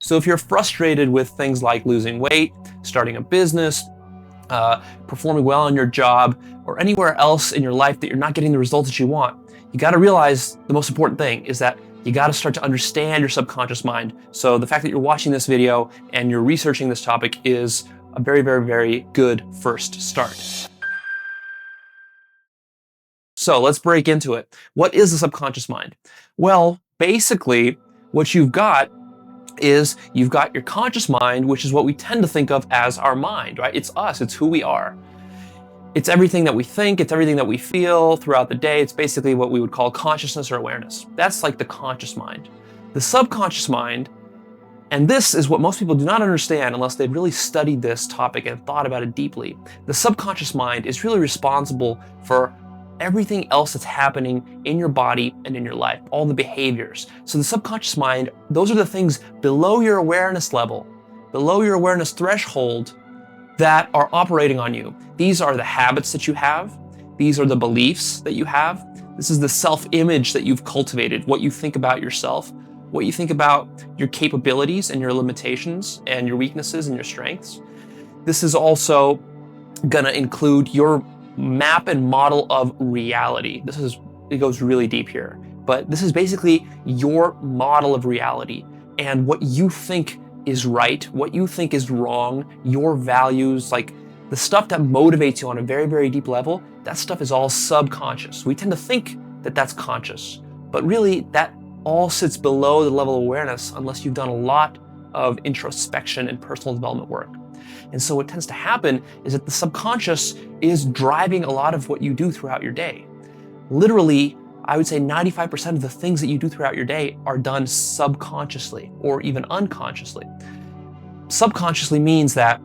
So if you're frustrated with things like losing weight, starting a business, performing well in your job, or anywhere else in your life that you're not getting the results that you want, you got to realize the most important thing is that you got to start to understand your subconscious mind. So the fact that you're watching this video and you're researching this topic is a very, very, very good first start. So let's break into it. What is the subconscious mind? Well, basically, what you've got is you've got your conscious mind, which is what we tend to think of as our mind, right? It's us, it's who we are. It's everything that we think, it's everything that we feel throughout the day. It's basically what we would call consciousness or awareness. That's like the conscious mind. The subconscious mind, and this is what most people do not understand unless they've really studied this topic and thought about it deeply. The subconscious mind is really responsible for everything else that's happening in your body and in your life, all the behaviors. So the subconscious mind, those are the things below your awareness level, below your awareness threshold that are operating on you. These are the habits that you have. These are the beliefs that you have. This is the self-image that you've cultivated, what you think about yourself, what you think about your capabilities and your limitations and your weaknesses and your strengths. This is also gonna include your map and model of reality. It goes really deep here, but this is basically your model of reality and what you think is right, what you think is wrong, your values, like the stuff that motivates you on a very, very deep level, that stuff is all subconscious. We tend to think that that's conscious, but really that all sits below the level of awareness unless you've done a lot of introspection and personal development work. And so what tends to happen is that the subconscious is driving a lot of what you do throughout your day. Literally, I would say 95% of the things that you do throughout your day are done subconsciously or even unconsciously. Subconsciously means that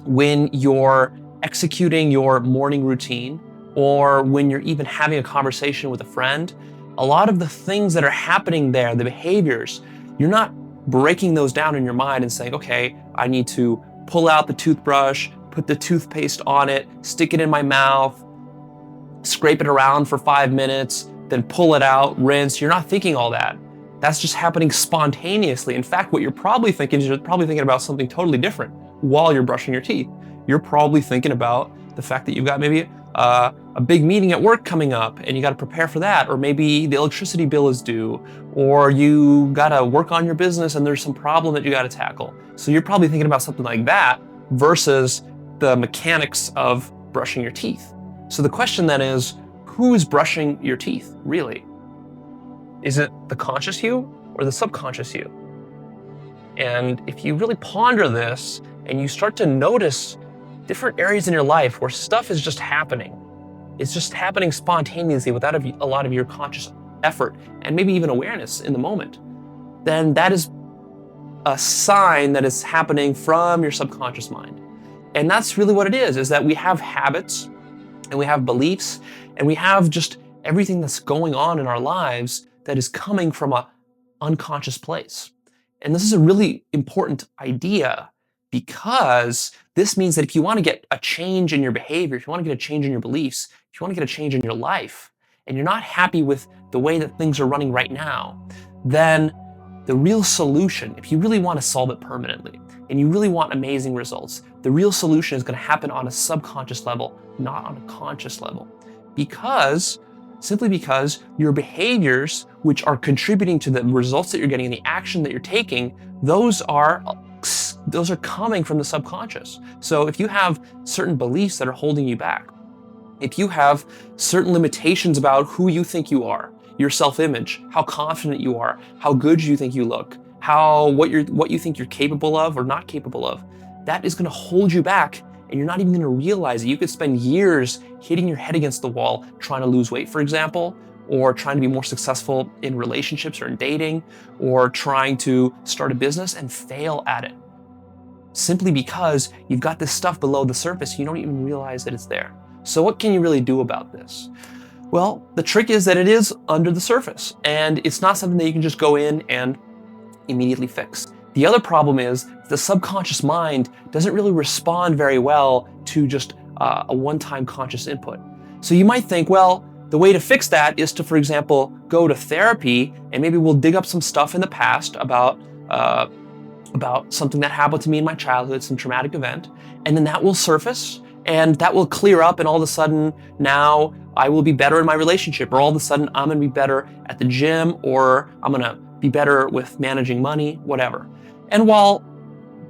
when you're executing your morning routine or when you're even having a conversation with a friend, a lot of the things that are happening there, the behaviors, you're not breaking those down in your mind and saying, okay, I need to pull out the toothbrush, put the toothpaste on it, stick it in my mouth, scrape it around for 5 minutes, then pull it out, rinse. You're not thinking all that. That's just happening spontaneously. In fact, what you're probably thinking is you're probably thinking about something totally different while you're brushing your teeth. You're probably thinking about the fact that you've got maybe a big meeting at work coming up and you got to prepare for that, or maybe the electricity bill is due, or you got to work on your business and there's some problem that you got to tackle. So you're probably thinking about something like that versus the mechanics of brushing your teeth. So the question then is, who is brushing your teeth, really? Is it the conscious you or the subconscious you? And if you really ponder this and you start to notice different areas in your life where stuff is just happening, it's just happening spontaneously without a lot of your conscious effort and maybe even awareness in the moment, then that is a sign that it's happening from your subconscious mind. And that's really what it is that we have habits and we have beliefs and we have just everything that's going on in our lives that is coming from an unconscious place. And this is a really important idea because this means that if you want to get a change in your behavior, if you want to get a change in your beliefs, if you want to get a change in your life, and you're not happy with the way that things are running right now, then the real solution, if you really want to solve it permanently, and you really want amazing results, the real solution is going to happen on a subconscious level, not on a conscious level. Simply because your behaviors, which are contributing to the results that you're getting and the action that you're taking, those are coming from the subconscious. So if you have certain beliefs that are holding you back, if you have certain limitations about who you think you are, your self-image, how confident you are, how good you think you look, what you think you're capable of or not capable of, that is going to hold you back and you're not even going to realize it. You could spend years hitting your head against the wall trying to lose weight, for example, or trying to be more successful in relationships or in dating, or trying to start a business and fail at it. Simply because you've got this stuff below the surface, you don't even realize that it's there. So what can you really do about this? Well, the trick is that it is under the surface and it's not something that you can just go in and immediately fix. The other problem is the subconscious mind doesn't really respond very well to just a one-time conscious input. So you might think, well, the way to fix that is to, for example, go to therapy and maybe we'll dig up some stuff in the past about about something that happened to me in my childhood, some traumatic event, and then that will surface and that will clear up, and all of a sudden now I will be better in my relationship, or all of a sudden I'm gonna be better at the gym, or I'm gonna be better with managing money, whatever. And while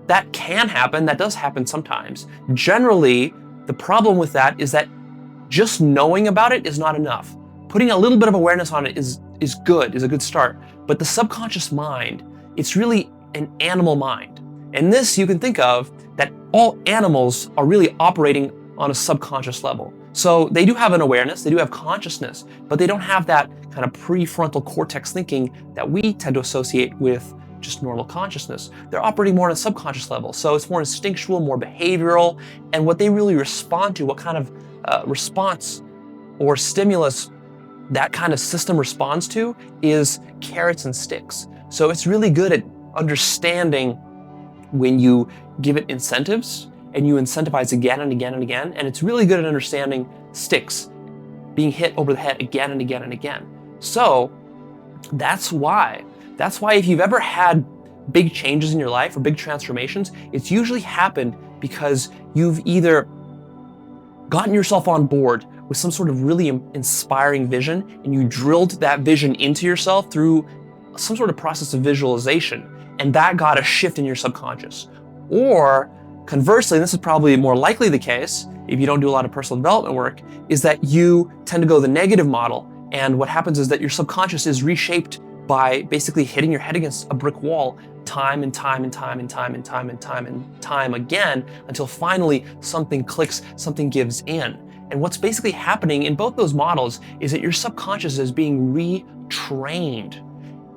that can happen, that does happen sometimes, generally the problem with that is that just knowing about it is not enough. Putting a little bit of awareness on it is good, is a good start. But the subconscious mind, it's really an animal mind. And this you can think of that all animals are really operating on a subconscious level. So they do have an awareness, they do have consciousness, but they don't have that kind of prefrontal cortex thinking that we tend to associate with just normal consciousness. They're operating more on a subconscious level. So it's more instinctual, more behavioral, and what they really respond to, what kind of response or stimulus that kind of system responds to is carrots and sticks. So it's really good at understanding when you give it incentives and you incentivize again and again and again. And it's really good at understanding sticks, being hit over the head again and again and again. So that's why if you've ever had big changes in your life or big transformations, it's usually happened because you've either gotten yourself on board with some sort of really inspiring vision, and you drilled that vision into yourself through some sort of process of visualization, and that got a shift in your subconscious. Or conversely, and this is probably more likely the case if you don't do a lot of personal development work, is that you tend to go the negative model, and what happens is that your subconscious is reshaped by basically hitting your head against a brick wall time and time and time and time and time and time and time again, until finally something clicks, something gives in. And what's basically happening in both those models is that your subconscious is being retrained.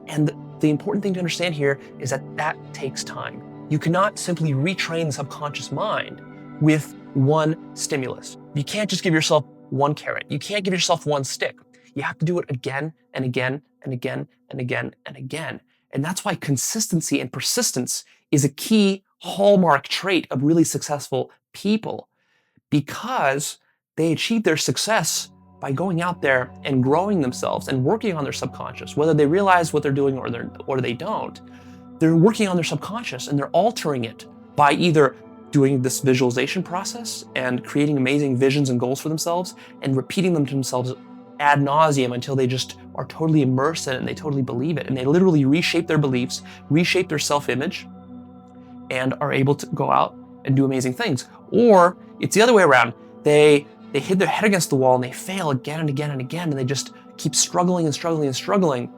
And the important thing to understand here is that that takes time. You cannot simply retrain the subconscious mind with one stimulus. You can't just give yourself one carrot. You can't give yourself one stick. You have to do it again and again and again and again and again. And that's why consistency and persistence is a key hallmark trait of really successful people, because they achieve their success by going out there and growing themselves and working on their subconscious. Whether they realize what they're doing or they don't, they're working on their subconscious and they're altering it by either doing this visualization process and creating amazing visions and goals for themselves and repeating them to themselves ad nauseum until they just are totally immersed in it and they totally believe it. And they literally reshape their beliefs, reshape their self-image, and are able to go out and do amazing things. Or it's the other way around. They hit their head against the wall and they fail again and again and again, and they just keep struggling and struggling and struggling,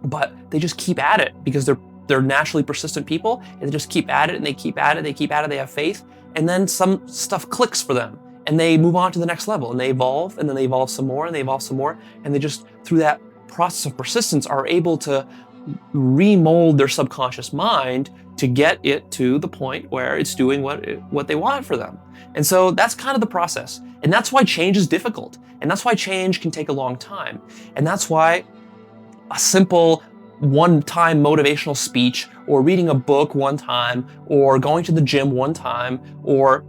but they just keep at it because they're naturally persistent people, and they just keep at it and they keep at it, they keep at it, they have faith, and then some stuff clicks for them and they move on to the next level and they evolve, and then they evolve some more and they evolve some more, and they just, through that process of persistence, are able to remold their subconscious mind to get it to the point where it's doing what they want for them. And so that's kind of the process. And that's why change is difficult. And that's why change can take a long time. And that's why a simple one-time motivational speech, or reading a book one time, or going to the gym one time, or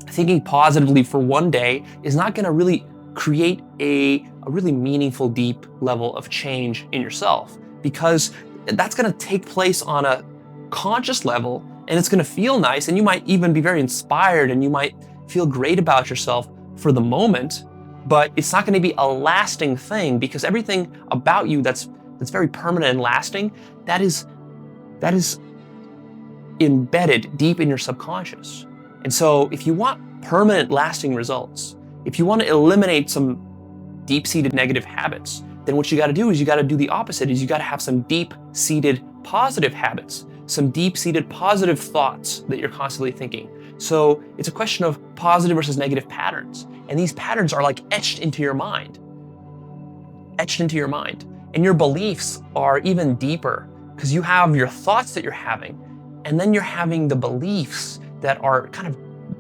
thinking positively for one day is not going to really create a really meaningful, deep level of change in yourself, because that's going to take place on a conscious level, and it's going to feel nice, and you might even be very inspired, and you might feel great about yourself for the moment, but it's not going to be a lasting thing, because everything about you that's very permanent and lasting, that is embedded deep in your subconscious. And so if you want permanent, lasting results, if you want to eliminate some deep-seated negative habits, then what you got to do is you got to do the opposite. Is you got to have some deep-seated positive habits, some deep-seated positive thoughts that you're constantly thinking. So it's a question of positive versus negative patterns. And these patterns are like etched into your mind. And your beliefs are even deeper, because you have your thoughts that you're having, and then you're having the beliefs that are kind of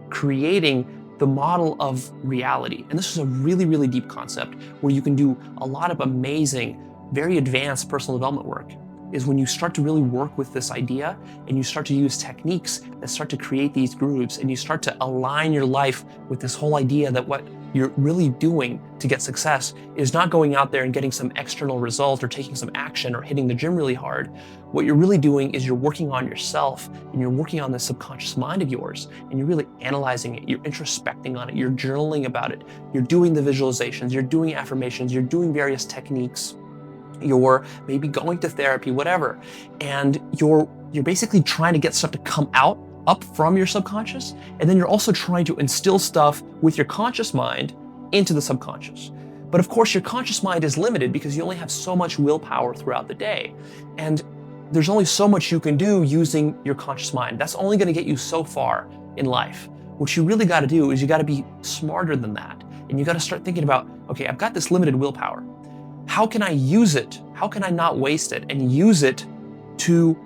creating the model of reality. And this is a really, really deep concept where you can do a lot of amazing, very advanced personal development work, is when you start to really work with this idea and you start to use techniques that start to create these grooves, and you start to align your life with this whole idea that what you're really doing to get success is not going out there and getting some external result or taking some action or hitting the gym really hard. What you're really doing is you're working on yourself, and you're working on the subconscious mind of yours, and you're really analyzing it, you're introspecting on it, you're journaling about it, you're doing the visualizations, you're doing affirmations, you're doing various techniques, you're maybe going to therapy, whatever. And you're basically trying to get stuff to come up from your subconscious, and then you're also trying to instill stuff with your conscious mind into the subconscious. But of course, your conscious mind is limited because you only have so much willpower throughout the day. And there's only so much you can do using your conscious mind. That's only going to get you so far in life. What you really got to do is you got to be smarter than that. And you got to start thinking about, okay, I've got this limited willpower. How can I use it? How can I not waste it and use it to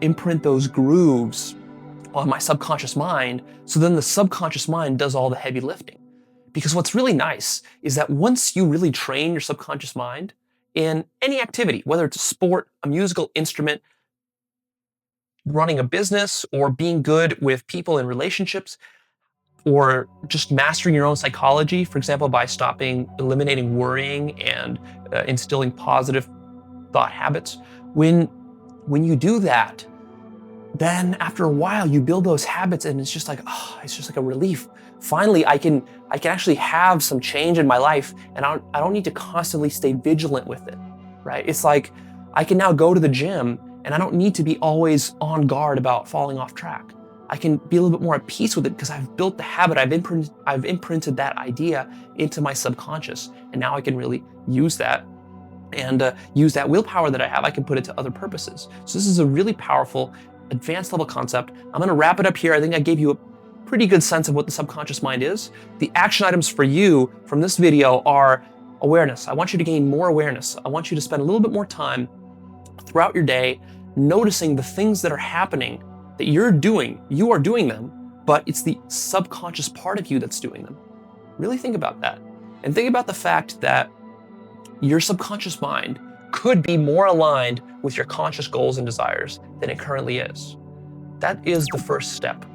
imprint those grooves on my subconscious mind, so then the subconscious mind does all the heavy lifting? Because what's really nice is that once you really train your subconscious mind in any activity, whether it's a sport, a musical instrument, running a business, or being good with people in relationships, or just mastering your own psychology, for example, by eliminating worrying and instilling positive thought habits. When you do that, then after a while you build those habits, and it's just like a relief. Finally, I can actually have some change in my life, and I don't need to constantly stay vigilant with it, right? It's like I can now go to the gym, and I don't need to be always on guard about falling off track. I can be a little bit more at peace with it because I've built the habit, I've imprinted that idea into my subconscious, and now I can really use that and use that willpower that I have. I can put it to other purposes. So this is a really powerful, advanced level concept. I'm going to wrap it up here. I think I gave you a pretty good sense of what the subconscious mind is. The action items for you from this video are awareness. I want you to gain more awareness. I want you to spend a little bit more time throughout your day noticing the things that are happening that you're doing. You are doing them, but it's the subconscious part of you that's doing them. Really think about that. And think about the fact that your subconscious mind could be more aligned with your conscious goals and desires than it currently is. That is the first step